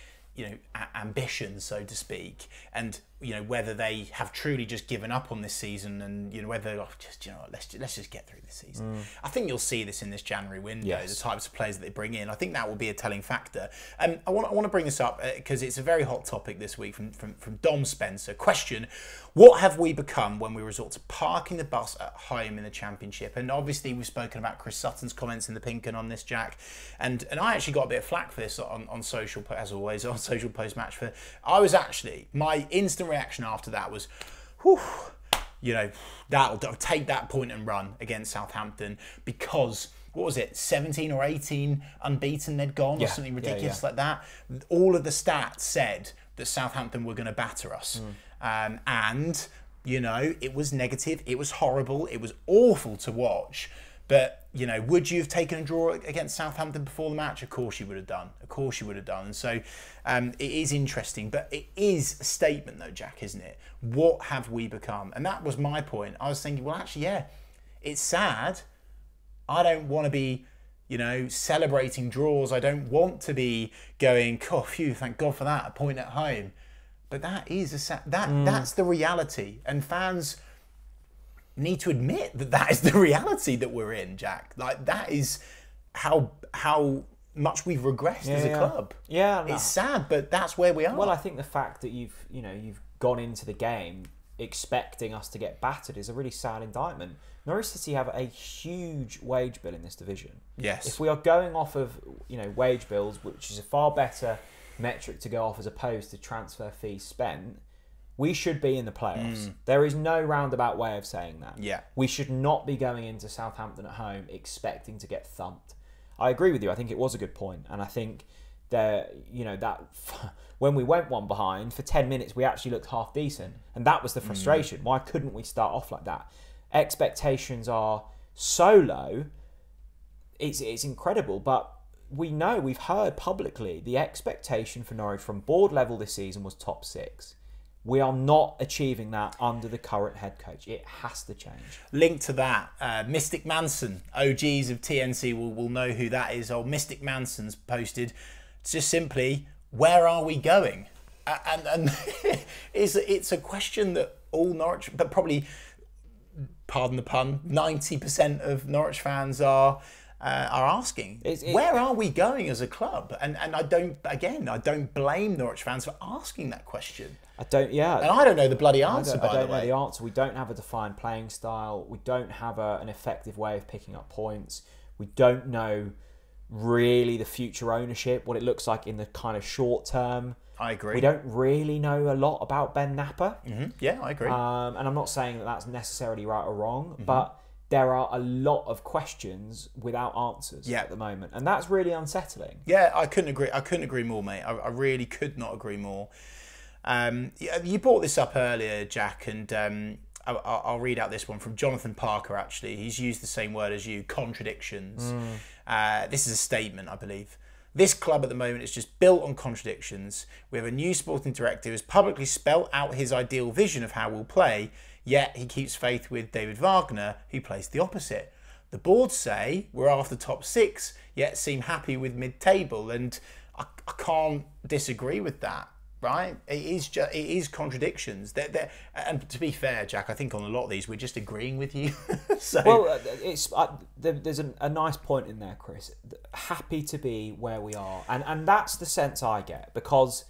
ambition, so to speak, and whether they have truly just given up on this season, and whether let's just get through this season. I think you'll see this in this January window. The types of players that they bring in, I think that will be a telling factor. I want to bring this up because it's a very hot topic this week from Dom Spencer. Question: what have we become when we resort to parking the bus at home in the Championship? And obviously we've spoken about Chris Sutton's comments in the Pink 'Un on this, Jack, and I actually got a bit of flack for this on social, as always, on social post-match. My instant reaction after that was, whew, that'll take that point and run against Southampton, because what was it, 17 or 18 unbeaten they'd gone, or something ridiculous like that. All of the stats said that Southampton were going to batter us. And it was negative, it was horrible, it was awful to watch. But, would you have taken a draw against Southampton before the match? Of course you would have done. And so it is interesting. But it is a statement, though, Jack, isn't it? What have we become? And that was my point. I was thinking, well, actually, it's sad. I don't want to be, celebrating draws. I don't want to be going, oh, phew, thank God for that, a point at home. But that is that's the reality. And fans need to admit that is the reality that we're in, Jack. Like, that is how much we've regressed as a club. Yeah, it's sad, but that's where we are. Well, I think the fact that you've gone into the game expecting us to get battered is a really sad indictment. Norwich City have a huge wage bill in this division. Yes. If we are going off of wage bills, which is a far better metric to go off as opposed to transfer fees spent, we should be in the playoffs. There is no roundabout way of saying that. Yeah. We should not be going into Southampton at home expecting to get thumped. I agree with you. I think it was a good point, and I think that when we went one behind for 10 minutes, we actually looked half decent, and that was the frustration. Why couldn't we start off like that? Expectations are so low. It's incredible, but we've heard publicly the expectation for Norwich from board level this season was top 6. We are not achieving that under the current head coach. It has to change. Linked to that, Mystic Manson, OGs of TNC will know who that is. Old Mystic Manson's posted just simply, where are we going? And it's a question that all Norwich, but probably, pardon the pun, 90% of Norwich fans are asking. Where are we going as a club? And I don't blame Norwich fans for asking that question. I don't know the bloody answer, by the way. I don't know the answer. We don't have a defined playing style. We don't have an effective way of picking up points. We don't know really the future ownership, what it looks like in the kind of short term. I agree. We don't really know a lot about Ben Napper. Yeah, I agree. And I'm not saying that that's necessarily right or wrong, but there are a lot of questions without answers at the moment, and that's really unsettling. Yeah, I couldn't agree more, mate. I really could not agree more. You brought this up earlier, Jack, and I'll read out this one from Jonathan Parker, actually. He's used the same word as you, contradictions. This is a statement, I believe. This club at the moment is just built on contradictions. We have a new sporting director who has publicly spelt out his ideal vision of how we'll play, yet he keeps faith with David Wagner, who plays the opposite. The board say we're after top 6, yet seem happy with mid-table, and I can't disagree with that. Right? It is contradictions. And to be fair, Jack, I think on a lot of these we're just agreeing with you. So. Well, there's a nice point in there, Chris. Happy to be where we are, and that's the sense I get, because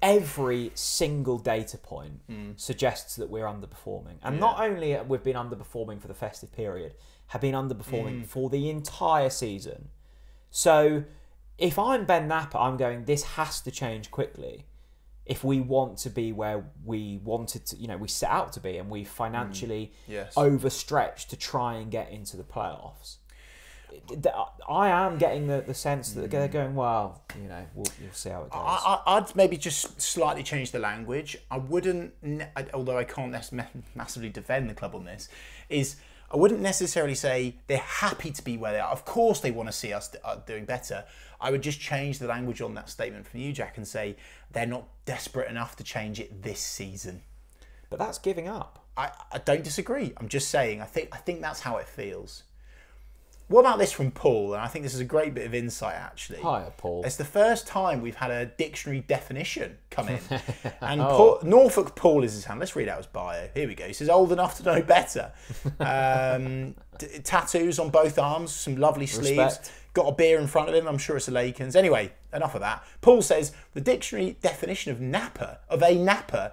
every single data point suggests that we're underperforming, and not only we've been underperforming for the festive period, have been underperforming for the entire season. So. If I'm Ben Napper, I'm going, this has to change quickly if we want to be where we wanted to, we set out to be, and we financially overstretched to try and get into the playoffs. I am getting the sense that they're going, well, we'll see how it goes. I'd maybe just slightly change the language. I wouldn't, although I can't massively defend the club on this, I wouldn't necessarily say they're happy to be where they are. Of course they want to see us doing better. I would just change the language on that statement from you, Jack, and say they're not desperate enough to change it this season. But that's giving up. I don't disagree. I'm just saying I think that's how it feels. What about this from Paul? And I think this is a great bit of insight, actually. Hi, Paul. It's the first time we've had a dictionary definition come in. And Norfolk Paul is his hand. Let's read out his bio. Here we go. He says, old enough to know better. Tattoos on both arms, some lovely sleeves. Respect. Got a beer in front of him. I'm sure it's a Lakens. Anyway, enough of that. Paul says, the dictionary definition of a napper,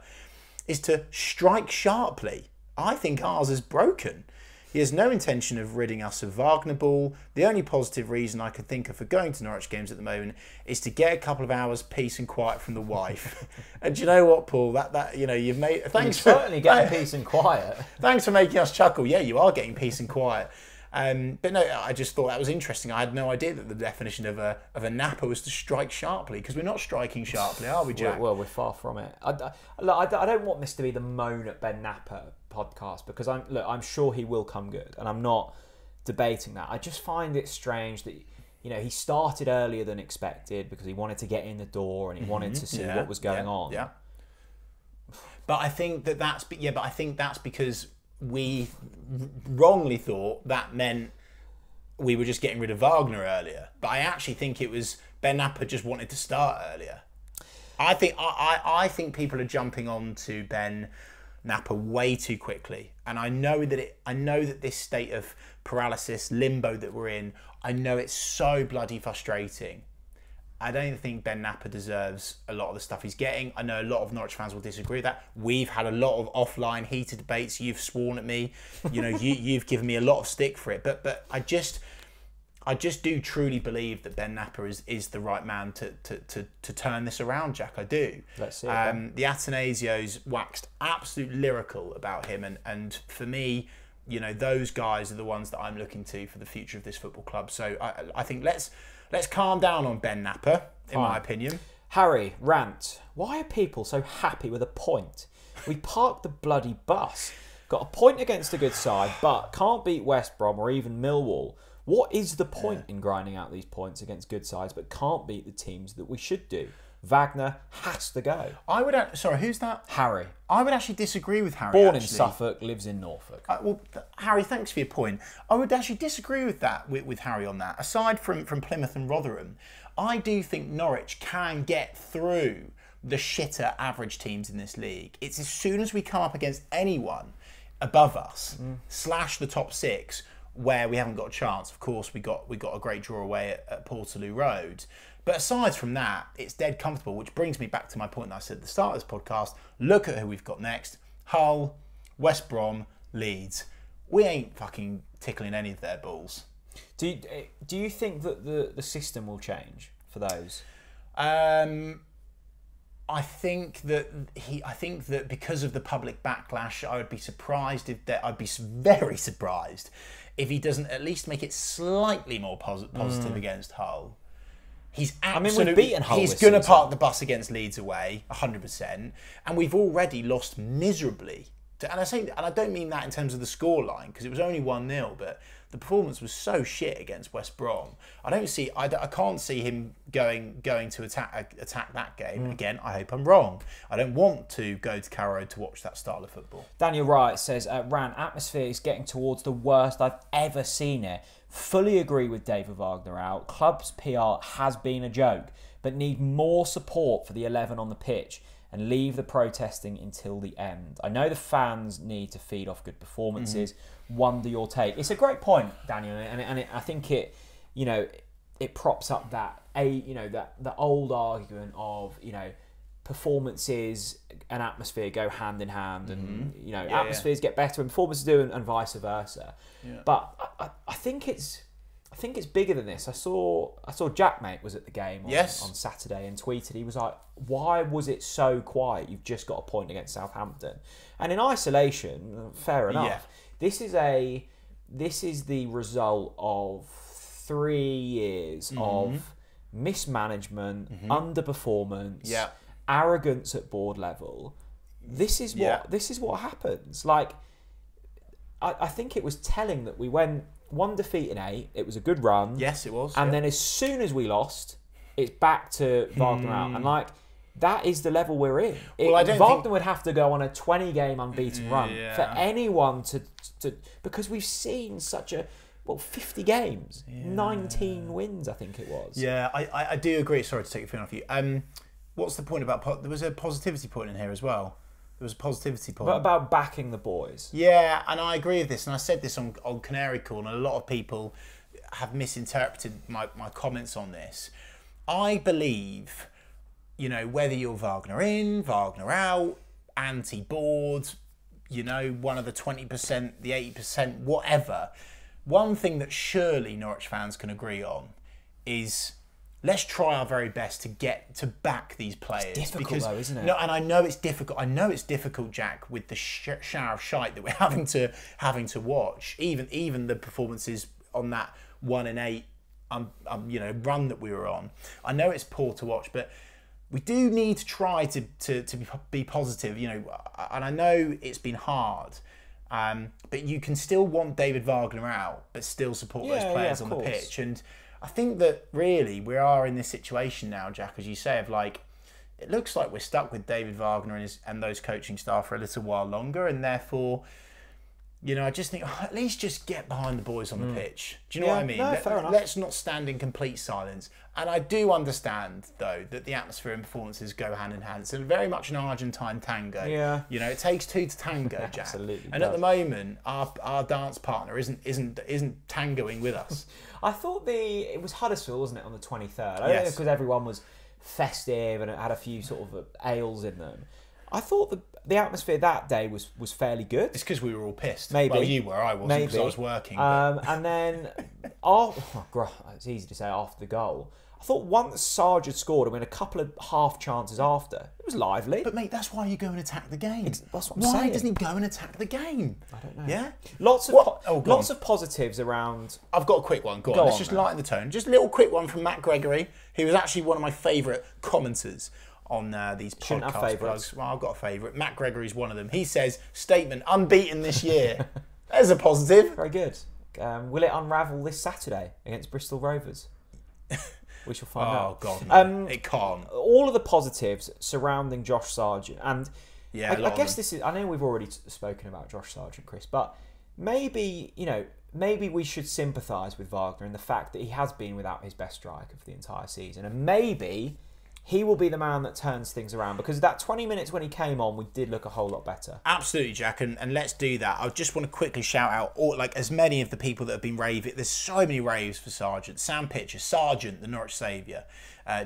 is to strike sharply. I think ours is broken. He has no intention of ridding us of Wagner ball. The only positive reason I can think of for going to Norwich games at the moment is to get a couple of hours peace and quiet from the wife. And do you know what, Paul? You've made. Thanks for certainly getting peace and quiet. Thanks for making us chuckle. Yeah, you are getting peace and quiet. But no, I just thought that was interesting. I had no idea that the definition of a napper was to strike sharply, because we're not striking sharply, are we, Jack? Well, we're far from it. I don't want this to be the moan at Ben Napper podcast, because I'm sure he will come good, and I'm not debating that. I just find it strange that he started earlier than expected because he wanted to get in the door and he wanted to see what was going on. Yeah. But I think that's because we wrongly thought that meant we were just getting rid of Wagner earlier. But I actually think it was Ben Napper just wanted to start earlier. I think people are jumping on to Ben Napper way too quickly, and I know that this state of paralysis, limbo that we're in, I know it's so bloody frustrating. I don't think Ben Napper deserves a lot of the stuff he's getting. I know a lot of Norwich fans will disagree with that. We've had a lot of offline heated debates. You've sworn at me. You've given me a lot of stick for it. But I just do truly believe that Ben Napper is the right man to turn this around, Jack. I do. Let's see it, the Atanasios waxed absolute lyrical about him, and for me, those guys are the ones that I'm looking to for the future of this football club. So I think let's calm down on Ben Napper, in my opinion. Harry, rant. Why are people so happy with a point? We parked the bloody bus. Got a point against a good side, but can't beat West Brom or even Millwall. What is the point in grinding out these points against good sides, but can't beat the teams that we should do? Wagner has to go. Sorry, who's that? Harry. I would actually disagree with Harry. Born in Suffolk, lives in Norfolk. Harry, thanks for your point. I would actually disagree with that, with Harry on that. Aside from Plymouth and Rotherham, I do think Norwich can get through the shitter average teams in this league. It's as soon as we come up against anyone above us, slash the top 6, where we haven't got a chance. Of course, we got a great draw away at Portaloo Road. But aside from that, it's dead comfortable, which brings me back to my point that I said at the start of this podcast. Look at who we've got next. Hull, West Brom, Leeds. We ain't fucking tickling any of their balls. Do you think that the system will change for those? I think that because of the public backlash, I would be surprised I'd be very surprised if he doesn't at least make it slightly more positive against Hull. He's absolutely. We've beaten Hull. He's going to park the bus against Leeds away, 100%, and we've already lost miserably and I don't mean that in terms of the scoreline, because it was only 1-0, but the performance was so shit against West Brom. I can't see him going to attack that game. Again, I hope I'm wrong. I don't want to go to Carrow Road to watch that style of football. Daniel Wright says, Ran, atmosphere is getting towards the worst I've ever seen it. Fully agree with David Wagner out. Club's PR has been a joke, but need more support for the 11 on the pitch and leave the protesting until the end. I know the fans need to feed off good performances. Wonder your take. It's a great point, Daniel, and I think it props up that the old argument of performances and atmosphere go hand in hand, and atmospheres get better and performances do, and vice versa. Yeah. But I think it's bigger than this. I saw Jack, mate, was at the game on Saturday and tweeted. He was like, "Why was it so quiet? You've just got a point against Southampton." And in isolation, fair enough. Yeah. This is the result of 3 years of mismanagement, underperformance, arrogance at board level. This is what happens. Like, I think it was telling that we went 1 defeat in 8. It was a good run. Yes, it was. And then as soon as we lost, it's back to Wagner out. And that is the level we're in. Wagner would have to go on a 20-game unbeaten run for anyone to because we've seen such a 50 games, 19 wins, I think it was. Yeah, I do agree. Sorry to take your phone off you. What's the point about? There was a positivity point in here as well. There was a positivity point. But about backing the boys. Yeah, and I agree with this. And I said this on Canary Call, and a lot of people have misinterpreted my comments on this. I believe, whether you're Wagner in, Wagner out, anti-board, one of the 20%, the 80%, whatever. One thing that surely Norwich fans can agree on is, let's try our very best to back these players. It's difficult though, isn't it? No, and I know it's difficult. I know it's difficult, Jack, with the shower of shite that we're having to watch. Even the performances on that 1-8, run that we were on. I know it's poor to watch, but we do need to try to be positive. And I know it's been hard. But you can still want David Wagner out, but still support those players on the pitch. And I think that really we are in this situation now, Jack, as you say, of it looks like we're stuck with David Wagner and those coaching staff for a little while longer, and therefore, I just think at least just get behind the boys on the pitch. Do you know what I mean? No, fair enough. Let's not stand in complete silence. And I do understand, though, that the atmosphere and performances go hand in hand. It's very much an Argentine tango. Yeah. It takes two to tango, Jack. Absolutely. And at the moment, our dance partner isn't tangoing with us. I thought it was Huddersfield, wasn't it, on the 23rd? I don't know, because everyone was festive and it had a few sort of ales in them. I thought the atmosphere that day was fairly good. It's because we were all pissed. Maybe. Well, you were. I wasn't, because I was working. And then, it's easy to say after the goal. I thought once Sargent scored, and we had a couple of half chances after, it was lively. But mate, that's why you go and attack the game. That's what I'm saying. Why doesn't he go and attack the game? I don't know. Yeah? Lots of positives around. I've got a quick one. Go on. Let's just lighten the tone. Just a little quick one from Matt Gregory, who was actually one of my favourite commenters on these podcasts. Shouldn't have favourites. Well, I've got a favourite. Matt Gregory's one of them. He says, statement, unbeaten this year. There's a positive. Very good. Will it unravel this Saturday against Bristol Rovers? We shall find out. Oh, God, no. It can't. All of the positives surrounding Josh Sargent. And yeah, I guess this is... I know we've already spoken about Josh Sargent, Chris, but maybe we should sympathise with Wagner in the fact that he has been without his best striker for the entire season. And maybe he will be the man that turns things around, because that 20 minutes when he came on, we did look a whole lot better. Absolutely, Jack, and let's do that. I just want to quickly shout out as many of the people that have been raving. There's so many raves for Sargent. Sam Pitcher, Sargent, the Norwich saviour.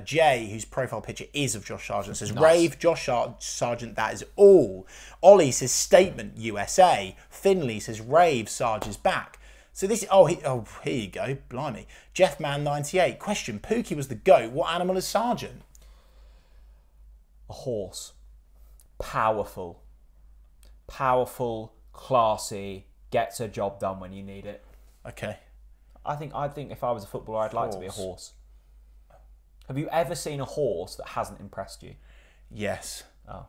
Jay, whose profile picture is of Josh Sargent, says, nice. Rave Josh Sargent, that is all. Ollie says, statement, USA. Finley says, rave, Sarge is back. So this, here you go, blimey. Jeffman98, question, Pookie was the GOAT. What animal is Sargent? A horse. Powerful, classy, gets a job done when you need it. Okay. I think if I was a footballer, I'd like to be a horse. Have you ever seen a horse that hasn't impressed you? Yes. Oh.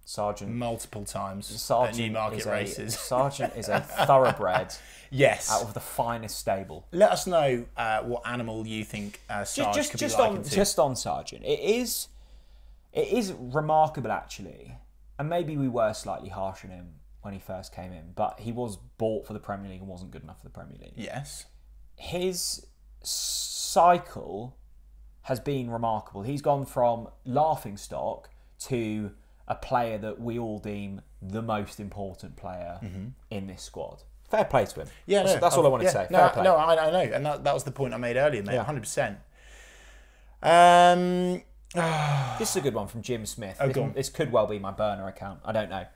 Sargent multiple times at Sargent Newmarket is races. Sargent is a thoroughbred Yes. out of the finest stable. Let us know what animal you think Sarge could be likened to. Just on Sargent, it is remarkable actually, and maybe we were slightly harsh on him when he first came in, but he was bought for the Premier League and wasn't good enough for the Premier League. Yes. His cycle has been remarkable. He's gone from laughingstock to a player that we all deem the most important player in this squad. Fair play to him. Yeah, that's all I wanted to say. Fair play. No, I know, and that was the point I made earlier, mate. Yeah. 100%. This is a good one from Jim Smith. Go on. This could well be my burner account. I don't know.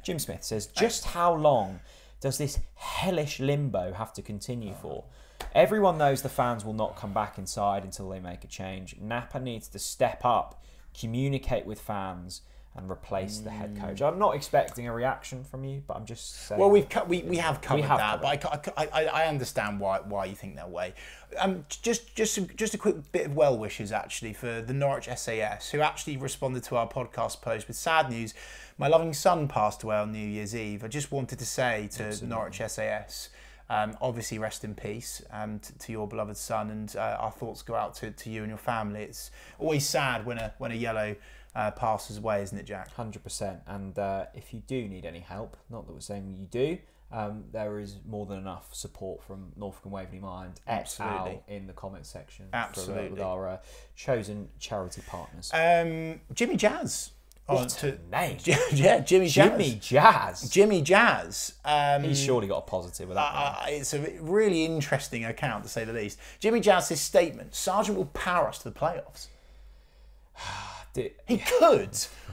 Jim Smith says, just how long does this hellish limbo have to continue for? Everyone knows the fans will not come back inside until they make a change. Napa needs to step up, communicate with fans, and replace the head coach. I'm not expecting a reaction from you, but I'm just saying. Well, we have covered that, but I understand why you think that way. Just a quick bit of well wishes actually for the Norwich SAS, who actually responded to our podcast post with sad news. My loving son passed away on New Year's Eve. I just wanted to say to Norwich SAS, obviously rest in peace to your beloved son, and our thoughts go out to you and your family. It's always sad when a yellow passes away, isn't it, Jack? 100%. And if you do need any help, not that we're saying you do, there is more than enough support from Norfolk and Waverley Mind Absolutely. in the comments section. Absolutely. With our chosen charity partners. Jimmy Jazz. What a name. Yeah, Jimmy Jazz. Jimmy Jazz. He's surely got a positive with that. It's a really interesting account, to say the least. Jimmy Jazz's statement: Sargent will power us to the playoffs. He could.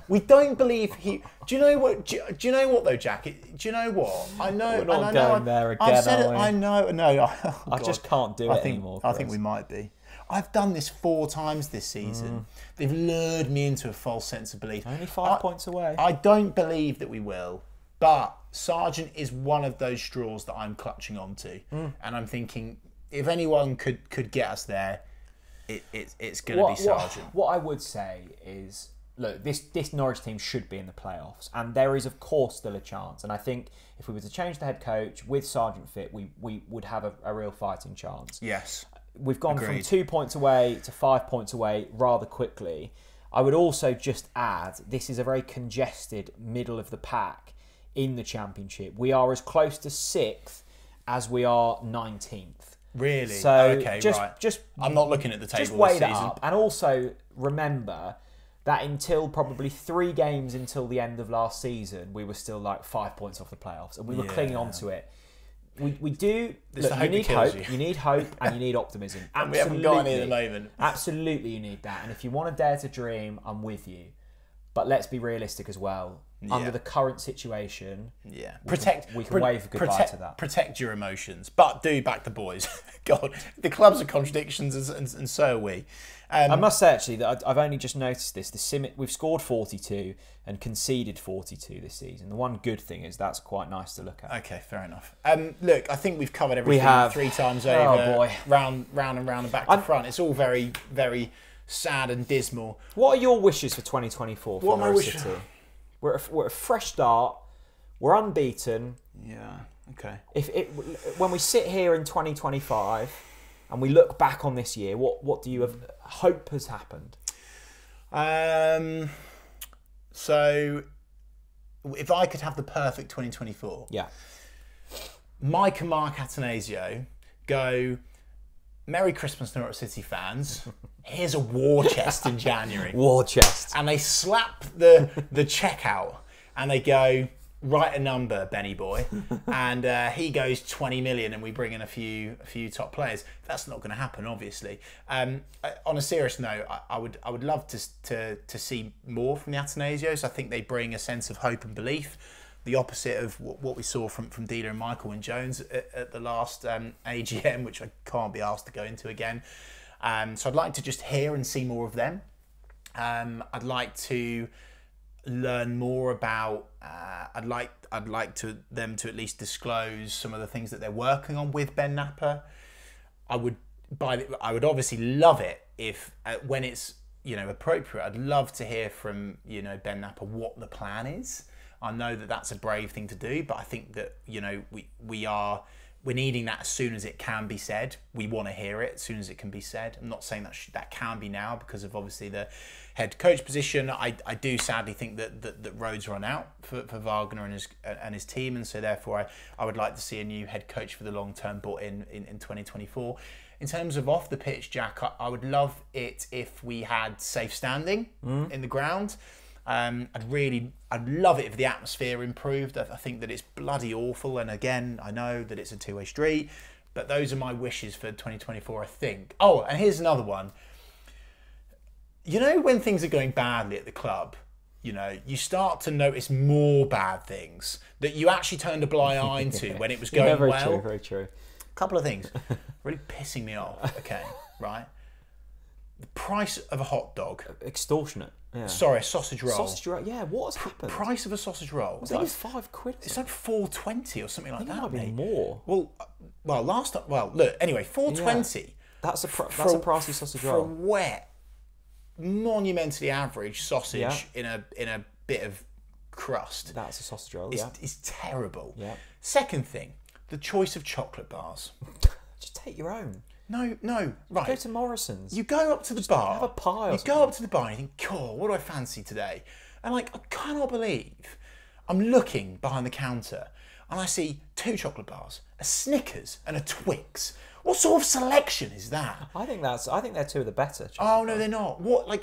We don't believe he. Do you know what? Do you know what though, Jack? Do you know what? I know. We're not going there again, I've said it. are we? I know. No. I just can't do it anymore. I think we might be. I've done this 4 times this season. They've lured me into a false sense of belief. Only 5 points away. I don't believe that we will, but Sargent is one of those straws that I'm clutching onto, and I'm thinking if anyone could get us there, it's going to be Sargent. What I would say is, look, this Norwich team should be in the playoffs, and there is of course still a chance. And I think if we were to change the head coach with Sargent fit, we would have a real fighting chance. Yes. We've gone Agreed. from 2 points away to 5 points away rather quickly. I would also just add, this is a very congested middle of the pack in the Championship. We are as close to 6th as we are 19th. Really? So okay, right. Just I'm not looking at the table just weigh this that season. up, and also remember that until probably 3 games until the end of last season, we were still like 5 points off the playoffs, and we were clinging on to it. We do. Look, you need hope. You need hope, and you need optimism. And we haven't got any at the moment. Absolutely, you need that. And if you want to dare to dream, I'm with you. But let's be realistic as well. Yeah. Under the current situation, we can wave goodbye to that. Protect your emotions, but do back the boys. God, the clubs are contradictions, and so are we. I must say actually that I've only just noticed this. We've scored 42 and conceded 42 this season. The one good thing is that's quite nice to look at. Okay, fair enough. Look, I think we've covered everything 3 times over. Oh boy, round and round and back to front. It's all very, very sad and dismal. What are your wishes for 2024 for Norwich City? We're a fresh start. We're unbeaten. Yeah. Okay. When we sit here in 2025 and we look back on this year, what do you hope has happened? So, if I could have the perfect 2024, Mike and Mark Atanasio go, Merry Christmas, Norwich City fans. Here's a war chest in January. War chest. And they slap the checkout and they go, write a number, Benny boy. And he goes 20 million and we bring in a few top players. That's not going to happen, obviously. On a serious note, I would love to see more from the Atanasios. I think they bring a sense of hope and belief. The opposite of what we saw from Dealer and Michael and Jones at the last AGM, which I can't be asked to go into again. So I'd like to just hear and see more of them. I'd like to learn more about. I'd like them to at least disclose some of the things that they're working on with Ben Napa. I would obviously love it if when it's appropriate, I'd love to hear from, Ben Napper what the plan is. I know that that's a brave thing to do, but I think that, we're needing that as soon as it can be said. We want to hear it as soon as it can be said. I'm not saying that can be now because of obviously the head coach position. I do sadly think that roads run out for Wagner and his team, and so therefore I would like to see a new head coach for the long term brought in 2024. In terms of off the pitch, Jack, I would love it if we had safe standing in the ground. I'd love it if the atmosphere improved. I think that it's bloody awful, and again, I know that it's a two-way street, but those are my wishes for 2024, I think. Oh, and here's another one. When things are going badly at the club, you start to notice more bad things that you actually turned a blind eye to when it was going very well. True, very true. A couple of things really pissing me off. Okay, right. The price of a hot dog. Extortionate. Yeah. Sorry, a sausage roll. Sausage roll. Yeah, what has happened? Price of a sausage roll. Was it like £5? It's like $4.20 or something like that. It might be mate. more. Look. Anyway, $4.20. Yeah. That's a pricey sausage roll. For a wet, monumentally average sausage in a bit of crust. That's a sausage roll. It's terrible. Yeah. Second thing, the choice of chocolate bars. Just take your own. No, right. Go to Morrison's. You go up to the bar. Have a pie. You go up to the bar and you think, cool, what do I fancy today? And I cannot believe I'm looking behind the counter and I see 2 chocolate bars, a Snickers and a Twix. What sort of selection is that? I think they're 2 of the better. Oh no, they're not.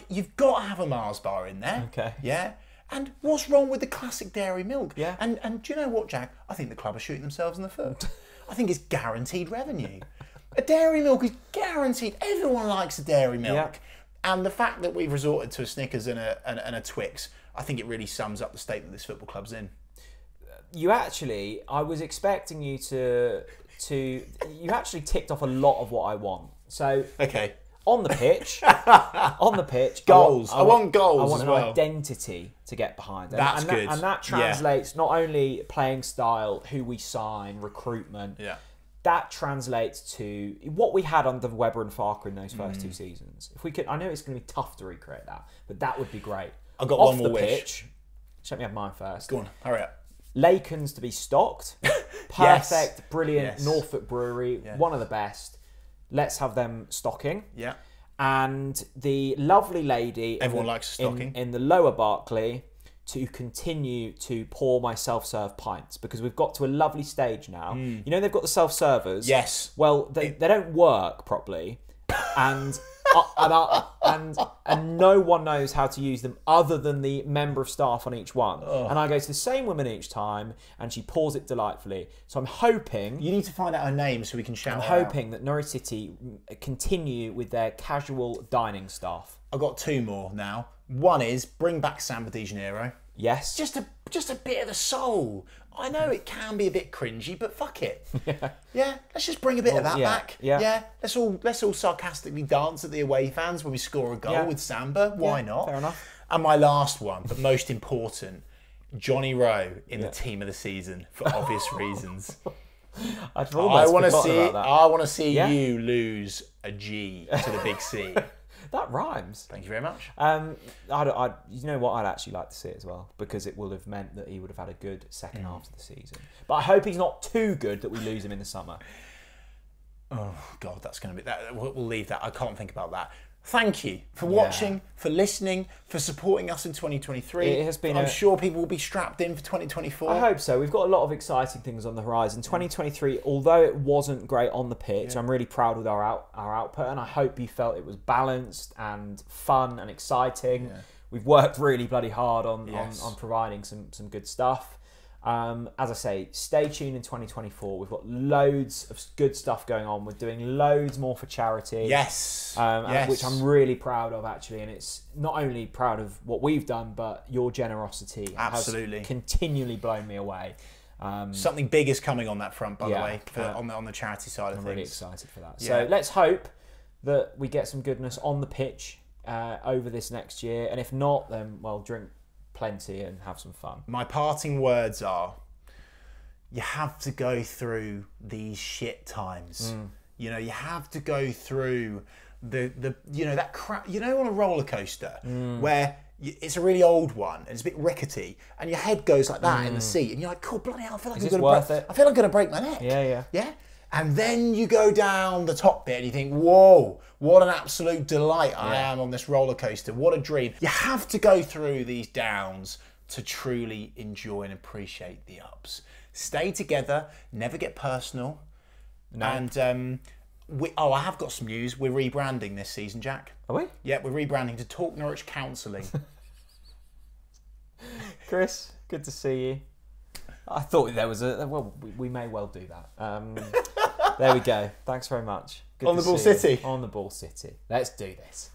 You've got to have a Mars bar in there. Okay. Yeah. And what's wrong with the classic dairy milk? Yeah. And do you know what, Jack? I think the club are shooting themselves in the foot. I think it's guaranteed revenue. A dairy milk is guaranteed. Everyone likes a dairy milk. Yeah. And the fact that we've resorted to a Snickers and a Twix, I think it really sums up the state that this football club's in. I was expecting you to you actually ticked off a lot of what I want. So okay. On the pitch, goals. I want goals. I want as an well. Identity to get behind. That's good. And that translates not only playing style, who we sign, recruitment. Yeah. That translates to what we had under Webber and Farker in those first 2 seasons. If we could, I know it's going to be tough to recreate that, but that would be great. I've got Off one more the wish. pitch, let me have mine first. Go on, hurry up. Lakens to be stocked. Perfect, brilliant. Norfolk Brewery, one of the best. Let's have them stocking. Yeah. And the lovely lady everyone likes stocking in the lower Barclay to continue to pour my self-serve pints, because we've got to a lovely stage now. They've got the self-servers. Yes. Well, they don't work properly, and no one knows how to use them other than the member of staff on each one. And I go to the same woman each time, and she pours it delightfully. So I'm hoping... You need to find out her name so we can shout I'm her hoping that Norwich City continue with their casual dining staff. I've got 2 more now. One is bring back Samba de Janeiro. Yes. Just a bit of the soul. I know it can be a bit cringy, but fuck it. Yeah. Let's just bring a bit of that back. Yeah. Let's all sarcastically dance at the away fans when we score a goal with Samba. Why not? Fair enough. And my last one, but most important, Johnny Rowe in the team of the season for obvious reasons. I want to see you lose a G to the big C. That rhymes. Thank you very much. You know what? I'd actually like to see it as well, because it will have meant that he would have had a good second half of the season. But I hope he's not too good that we lose him in the summer. Oh God, that's going to be that. We'll leave that. I can't think about that. Thank you for watching, for listening, for supporting us in 2023. It has been. I'm sure people will be strapped in for 2024. I hope so. We've got a lot of exciting things on the horizon. 2023, although it wasn't great on the pitch, I'm really proud with our output, and I hope you felt it was balanced and fun and exciting. Yeah. We've worked really bloody hard on providing some good stuff. As I say, stay tuned in 2024. We've got loads of good stuff going on. We're doing loads more for charity. Yes. Which I'm really proud of, actually. And it's not only proud of what we've done, but your generosity has continually blown me away. Something big is coming on that front, by the way, on the charity side of things. I'm really excited for that. So let's hope that we get some goodness on the pitch over this next year. And if not, then, well, drink plenty and have some fun. My parting words are, you have to go through these shit times. You have to go through the you know that crap, you know, on a roller coaster where it's a really old one and it's a bit rickety and your head goes like that in the seat and you're like, cool, bloody hell, I feel like I feel like I'm gonna break my neck. Yeah. And then you go down the top bit and you think, whoa, what an absolute delight I am on this roller coaster. What a dream. You have to go through these downs to truly enjoy and appreciate the ups. Stay together, never get personal. No. And I have got some news. We're rebranding this season, Jack. Are we? Yeah, we're rebranding to Talk Norwich Counselling. Chris, good to see you. I thought there was we may well do that. There we go. Thanks very much. Good On the Ball City. On the Ball City. Let's do this.